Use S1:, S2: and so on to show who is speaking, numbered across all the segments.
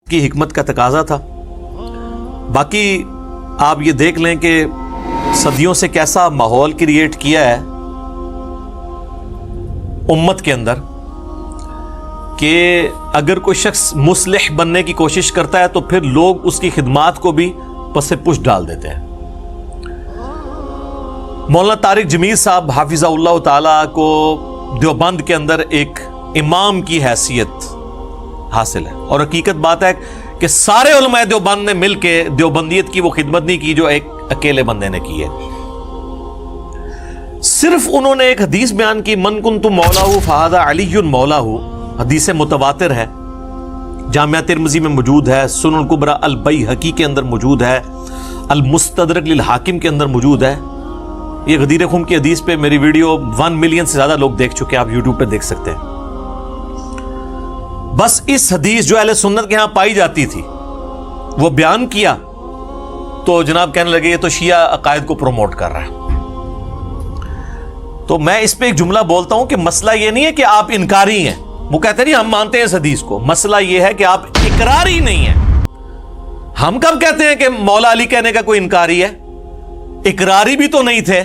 S1: کی حکمت کا تقاضا تھا۔ باقی آپ یہ دیکھ لیں کہ صدیوں سے کیسا ماحول کریٹ کیا ہے امت کے اندر کہ اگر کوئی شخص مصلح بننے کی کوشش کرتا ہے تو پھر لوگ اس کی خدمات کو بھی پس پش ڈال دیتے ہیں۔ مولانا طارق جمیل صاحب حافظہ اللہ تعالی کو دیوبند کے اندر ایک امام کی حیثیت حاصل ہے، اور حقیقت بات ہے کہ سارے علماء دیوبند نے مل کے دیوبندیت کی وہ خدمت نہیں کی جو ایک اکیلے بندے نے کی ہے۔ صرف انہوں نے ایک حدیث بیان کی، من کنت مولاہ فہذا علی مولاہ، حدیث متواتر ہے، جامعہ ترمذی میں موجود ہے، سنن کبریٰ البیہقی کے اندر موجود ہے، المستدرک للحاکم کے اندر موجود ہے۔ یہ غدیر خم کی حدیث پہ میری ویڈیو 1 ملین سے زیادہ لوگ دیکھ چکے ہیں، آپ یوٹیوب پہ دیکھ سکتے ہیں۔ بس اس حدیث جو اہل سنت کے ہاں پائی جاتی تھی وہ بیان کیا تو جناب کہنے لگے یہ تو شیعہ عقائد کو پروموٹ کر رہا ہے۔ تو میں اس پہ ایک جملہ بولتا ہوں کہ مسئلہ یہ نہیں ہے کہ آپ انکاری ہیں، وہ کہتے نہیں ہم مانتے ہیں اس حدیث کو، مسئلہ یہ ہے کہ آپ اقراری نہیں ہیں۔ ہم کب کہتے ہیں کہ مولا علی کہنے کا کوئی انکاری ہے؟ اقراری بھی تو نہیں تھے۔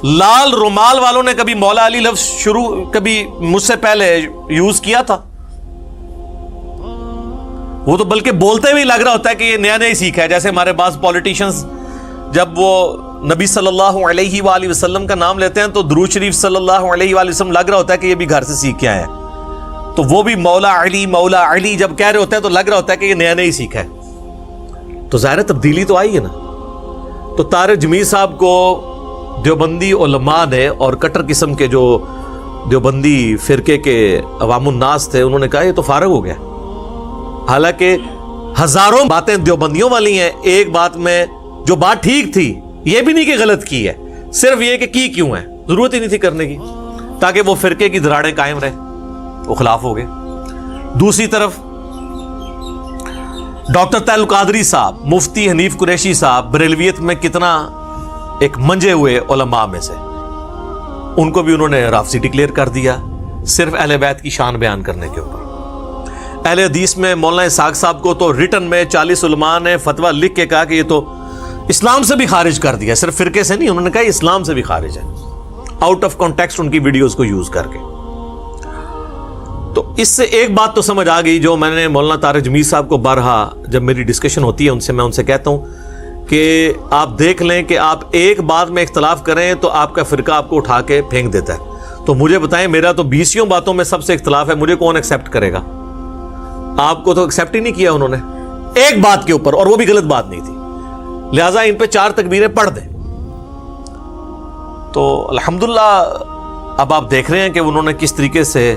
S1: لال رومال والوں نے کبھی مولا علی لفظ کبھی مجھ سے پہلے یوز کیا تھا؟ وہ تو بلکہ بولتے ہوئے لگ رہا ہوتا ہے کہ یہ نیا نیا ہی سیکھا ہے، جیسے ہمارے بعض پولیٹیشنز جب وہ نبی صلی اللہ علیہ وآلہ وسلم کا نام لیتے ہیں تو درود شریف صلی اللہ علیہ وآلہ وسلم لگ رہا ہوتا ہے کہ یہ بھی گھر سے سیکھ کے آئے ہیں، تو وہ بھی مولا علی جب کہہ رہے ہوتے ہیں تو لگ رہا ہوتا ہے کہ یہ نیا نیا ہی سیکھا ہے۔ تو ظاہر تبدیلی تو آئی ہے نا۔ تو طارق جمیل صاحب کو دیوبندی علماء نے اور کٹر قسم کے جو دیوبندی فرقے کے عوام الناس تھے انہوں نے کہا یہ تو فارغ ہو گیا، حالانکہ ہزاروں باتیں دیوبندیوں والی ہیں، ایک بات میں جو بات ٹھیک تھی یہ بھی نہیں کہ غلط کی ہے، صرف یہ کہ کی کیوں ہے، ضرورت ہی نہیں تھی کرنے کی، تاکہ وہ فرقے کی دراڑیں قائم رہے، وہ خلاف ہو گئے۔ دوسری طرف ڈاکٹر طاہر القادری صاحب، مفتی حنیف قریشی صاحب بریلویت میں کتنا ایک منجے ہوئے علماء میں سے، ان کو بھی انہوں نے رافضی ڈکلیئر کر دیا صرف اہل بیت کی شان بیان کرنے کے اوپر۔ اہل حدیث میں مولانا اسحاق صاحب کو تو ریٹن میں 40 علماء نے فتویٰ لکھ کے کہا کہ یہ تو اسلام سے بھی خارج کر دیا، صرف فرقے سے نہیں، انہوں نے کہا یہ اسلام سے بھی خارج ہے، آؤٹ آف کانٹیکسٹ ان کی ویڈیوز کو یوز کر کے۔ تو اس سے ایک بات تو سمجھ آ گئی جو میں نے مولانا طارق جمیل صاحب کو بارہا جب میری ڈسکشن ہوتی ہے ان سے، میں ان سے کہتا ہوں کہ آپ دیکھ لیں کہ آپ ایک بات میں اختلاف کریں تو آپ کا فرقہ آپ کو اٹھا کے پھینک دیتا ہے۔ تو مجھے بتائیں، میرا تو 20 باتوں میں سب سے اختلاف ہے، مجھے کون ایکسیپٹ کرے گا؟ آپ کو تو ایکسیپٹ ہی نہیں کیا انہوں نے ایک بات کے اوپر، اور وہ بھی غلط بات نہیں تھی، لہٰذا ان پہ 4 تکبیریں پڑھ دیں۔ تو الحمدللہ اب آپ دیکھ رہے ہیں کہ انہوں نے کس طریقے سے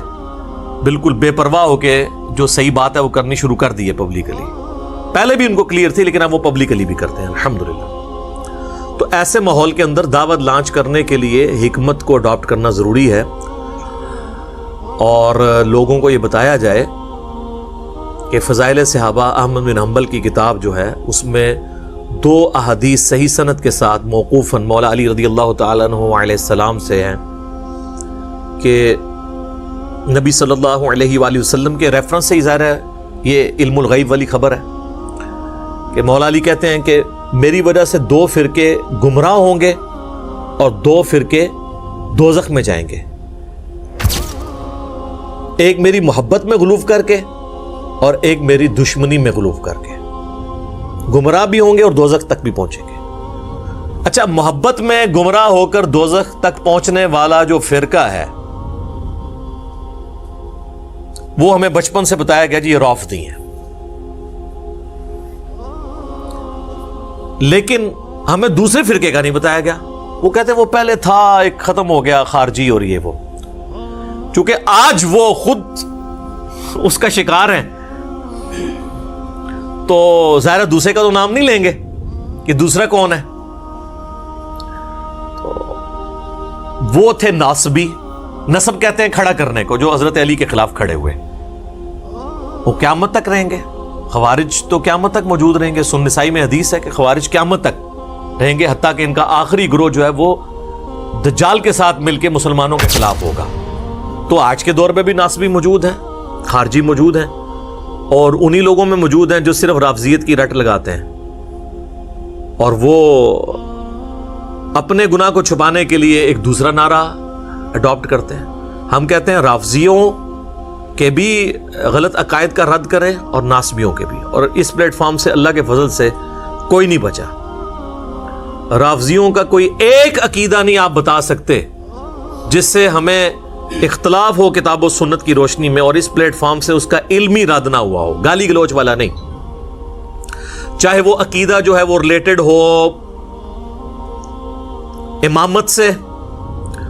S1: بالکل بے پرواہ ہو کے جو صحیح بات ہے وہ کرنی شروع کر دی ہے پبلکلی، پہلے بھی ان کو کلیئر تھی لیکن اب وہ پبلکلی بھی کرتے ہیں الحمدللہ۔ تو ایسے ماحول کے اندر دعوت لانچ کرنے کے لیے حکمت کو اڈاپٹ کرنا ضروری ہے، اور لوگوں کو یہ بتایا جائے کہ فضائل صحابہ احمد بن حنبل کی کتاب جو ہے اس میں 2 احادیث صحیح سند کے ساتھ موقوفاً مولا علی رضی اللہ تعالیٰ عنہ علیہ السلام سے ہیں کہ نبی صلی اللہ علیہ وآلہ وسلم کے ریفرنس سے ہی ظاہر ہے یہ علم الغیب والی خبر ہے کہ مولا علی کہتے ہیں کہ میری وجہ سے 2 فرقے گمراہ ہوں گے اور 2 فرقے دوزخ میں جائیں گے، ایک میری محبت میں غلوف کر کے اور ایک میری دشمنی میں غلوف کر کے، گمراہ بھی ہوں گے اور دوزخ تک بھی پہنچیں گے۔ اچھا، محبت میں گمراہ ہو کر دوزخ تک پہنچنے والا جو فرقہ ہے وہ ہمیں بچپن سے بتایا گیا جی یہ رافضی ہیں، لیکن ہمیں دوسرے فرقے کا نہیں بتایا گیا۔ وہ کہتے ہیں وہ پہلے تھا، ایک ختم ہو گیا، خارجی اور یہ وہ، چونکہ آج وہ خود اس کا شکار ہیں تو ظاہر دوسرے کا تو نام نہیں لیں گے کہ دوسرا کون ہے۔ تو وہ تھے ناصبی، نسب کہتے ہیں کھڑا کرنے کو، جو حضرت علی کے خلاف کھڑے ہوئے، وہ قیامت تک رہیں گے۔ خوارج تو قیامت تک موجود رہیں گے، سنن نسائی میں حدیث ہے کہ خوارج قیامت تک رہیں گے، حتیٰ کہ ان کا آخری گروہ جو ہے وہ دجال کے ساتھ مل کے مسلمانوں کے خلاف ہوگا۔ تو آج کے دور میں بھی ناصبی موجود ہیں، خارجی موجود ہیں، اور انہی لوگوں میں موجود ہیں جو صرف رافضیت کی رٹ لگاتے ہیں اور وہ اپنے گناہ کو چھپانے کے لیے ایک دوسرا نعرہ اڈاپٹ کرتے ہیں. ہم کہتے ہیں رافضیوں کے بھی غلط عقائد کا رد کریں اور ناسبیوں کے بھی, اور اس پلیٹ فارم سے اللہ کے فضل سے کوئی نہیں بچا. رافضیوں کا کوئی ایک عقیدہ نہیں آپ بتا سکتے جس سے ہمیں اختلاف ہو کتاب و سنت کی روشنی میں, اور اس پلیٹ فارم سے اس کا علمی رد نہ ہوا ہو, گالی گلوچ والا نہیں. چاہے وہ عقیدہ جو ہے وہ ریلیٹڈ ہو امامت سے,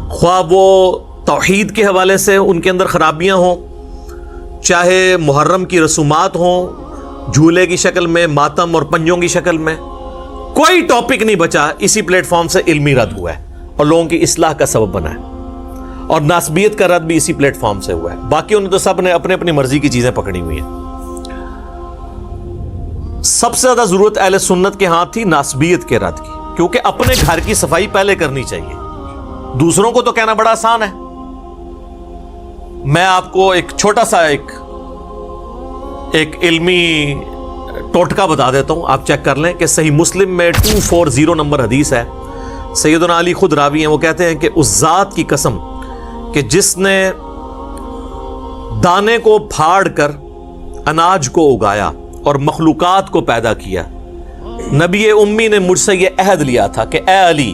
S1: خواہ وہ توحید کے حوالے سے ان کے اندر خرابیاں ہوں, چاہے محرم کی رسومات ہوں جھولے کی شکل میں, ماتم اور پنجوں کی شکل میں, کوئی ٹاپک نہیں بچا اسی پلیٹ فارم سے علمی رد ہوا ہے اور لوگوں کی اصلاح کا سبب بنا ہے. اور ناسبیت کا رد بھی اسی پلیٹ فارم سے ہوا ہے. باقی انہوں نے تو سب نے اپنے اپنی مرضی کی چیزیں پکڑی ہوئی ہیں. سب سے زیادہ ضرورت اہل سنت کے ہاتھ تھی ناسبیت کے رد کی, کیونکہ اپنے گھر کی صفائی پہلے کرنی چاہیے, دوسروں کو تو کہنا بڑا آسان ہے. میں آپ کو ایک چھوٹا سا ایک علمی ٹوٹکا بتا دیتا ہوں, آپ چیک کر لیں کہ صحیح مسلم میں 240 نمبر حدیث ہے. سیدنا علی خود راوی ہیں, وہ کہتے ہیں کہ اس ذات کی قسم کہ جس نے دانے کو پھاڑ کر اناج کو اگایا اور مخلوقات کو پیدا کیا, نبی امی نے مجھ سے یہ عہد لیا تھا کہ اے علی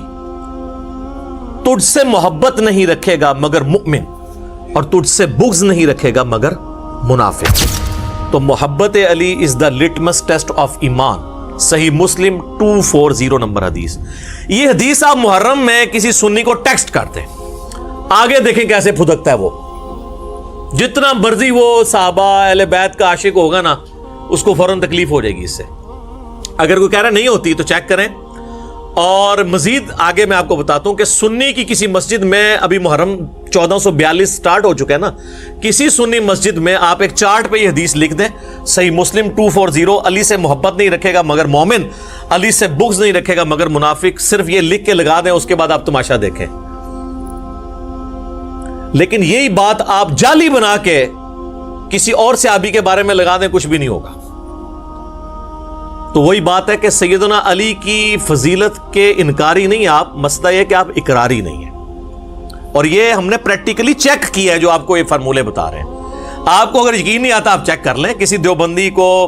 S1: تجھ سے محبت نہیں رکھے گا مگر مؤمن, اور تجھ سے بغض نہیں رکھے گا مگر منافق. تو محبت علی از دا لٹمس ٹیسٹ آف ایمان. صحیح مسلم 240 نمبر حدیث. یہ حدیث آپ محرم میں کسی سنی کو ٹیکسٹ کرتے ہیں, آگے دیکھیں کیسے پھدکتا ہے وہ. جتنا مرضی وہ صحابہ اہل بیت کا عاشق ہوگا نا, اس کو فوراً تکلیف ہو جائے گی اس سے. اگر کوئی کہہ رہا نہیں ہوتی تو چیک کریں. اور مزید آگے میں آپ کو بتاتا ہوں کہ سنی کی کسی مسجد میں, ابھی محرم 1442 سٹارٹ ہو چکا ہے نا, کسی سنی مسجد میں آپ ایک چارٹ پہ یہ حدیث لکھ دیں, صحیح مسلم 240, علی سے محبت نہیں رکھے گا مگر مومن, علی سے بغض نہیں رکھے گا مگر منافق, صرف یہ لکھ کے لگا دیں, اس کے بعد آپ تماشا دیکھیں. لیکن یہی بات آپ جعلی بنا کے کسی اور صحابی کے بارے میں لگا دیں, کچھ بھی نہیں ہوگا. تو وہی بات ہے کہ سیدنا علی کی فضیلت کے انکاری نہیں آپ, مسئلہ یہ کہ آپ اقراری نہیں ہیں. اور یہ ہم نے پریکٹیکلی چیک کیا ہے جو آپ کو یہ فارمولے بتا رہے ہیں. آپ کو اگر یقین نہیں آتا آپ چیک کر لیں, کسی دیوبندی کو,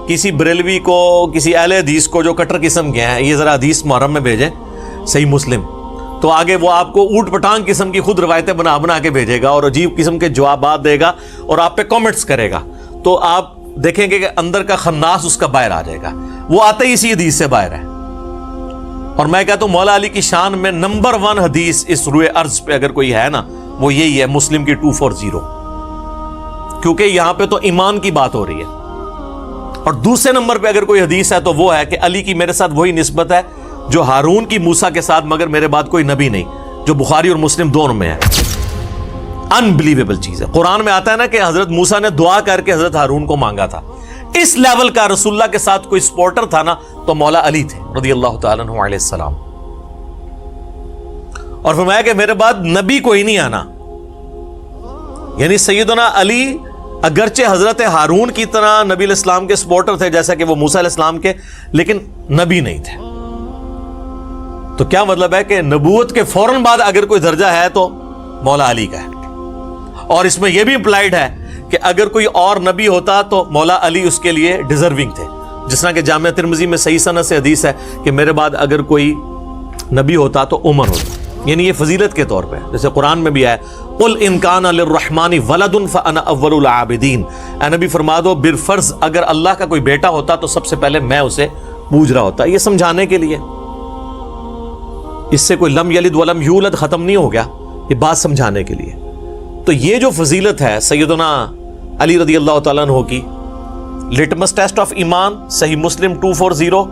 S1: کسی بریلوی کو, کسی اہل حدیث کو جو کٹر قسم کے ہیں, یہ ذرا حدیث محرم میں بھیجیں صحیح مسلم, تو آگے وہ آپ کو اوٹ پٹانگ قسم کی خود روایتیں بنا بنا کے بھیجے گا اور عجیب قسم کے جوابات دے گا اور آپ پہ کامنٹس کرے گا. تو آپ دیکھیں گے کہ اندر کا خناس اس کا باہر آ جائے گا. وہ آتے ہی اسی حدیث سے باہر ہے. اور میں کہتا ہوں مولا علی کی شان میں نمبر 1 حدیث اس روئے ارض پہ اگر کوئی ہے نا, وہ یہی ہے مسلم کی 240, کیونکہ یہاں پہ تو ایمان کی بات ہو رہی ہے. اور دوسرے نمبر پہ اگر کوئی حدیث ہے تو وہ ہے کہ علی کی میرے ساتھ وہی نسبت ہے جو ہارون کی موسیٰ کے ساتھ, مگر میرے بعد کوئی نبی نہیں, جو بخاری اور مسلم دونوں میں ہے. انبلیویبل چیز ہے. قرآن میں آتا ہے نا کہ حضرت موسیٰ نے دعا کر کے حضرت ہارون کو مانگا تھا. اس لیول کا رسول اللہ کے ساتھ کوئی سپورٹر تھا نا تو مولا علی تھے رضی اللہ تعالیٰ عنہ علیہ السلام. اور فرمایا کہ میرے بعد نبی کوئی نہیں آنا. یعنی سیدنا علی اگرچہ حضرت ہارون کی طرح نبی علیہ السلام کے سپورٹر تھے جیسا کہ وہ موسیٰ علیہ السلام کے, لیکن نبی نہیں تھے. تو کیا مطلب ہے کہ نبوت کے فوراً بعد اگر کوئی درجہ ہے تو مولا علی کا ہے. اور اس میں یہ بھی امپلائڈ ہے کہ اگر کوئی اور نبی ہوتا تو مولا علی اس کے لیے ڈیزرونگ تھے. جس طرح کہ جامعہ ترمذی میں صحیح سند سے حدیث ہے کہ میرے بعد اگر کوئی نبی ہوتا تو عمر ہوتا. یعنی یہ فضیلت کے طور پہ, جیسے قرآن میں بھی ہے قل ان کان للرحمن ولد فانا اول العابدین. اے نبی فرما دو بالفرض اگر اللہ کا کوئی بیٹا ہوتا تو سب سے پہلے میں اسے پوج رہا ہوتا. یہ سمجھانے کے لیے, اس سے کوئی لم یلد ولم یولد ختم نہیں ہو گیا, یہ بات سمجھانے کے لیے. تو یہ جو فضیلت ہے سیدنا علی رضی اللہ تعالیٰ عنہ کی, لٹمس ٹیسٹ آف ایمان, صحیح مسلم 240,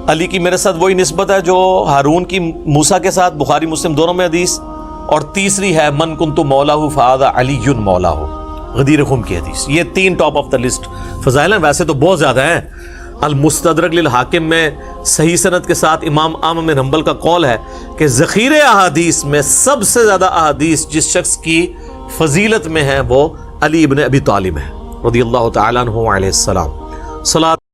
S1: علی کی میرے ساتھ وہی نسبت ہے جو ہارون کی موسیٰ کے ساتھ, بخاری مسلم دونوں میں حدیث. اور تیسری ہے من کنت مولاہ فہذا علی مولاہ, غدیر خم کی حدیث. یہ 3 ٹاپ آف دا لسٹ فضائل ہیں. ویسے تو بہت زیادہ ہیں. المستدرک للحاکم میں صحیح سند کے ساتھ امام احمد بن حنبل کا قول ہے کہ ذخیرے احادیث میں سب سے زیادہ احادیث جس شخص کی فضیلت میں ہیں وہ علی ابن ابی طالب ہے رضی اللہ تعالیٰ عنہ علیہ السلام. صلاۃ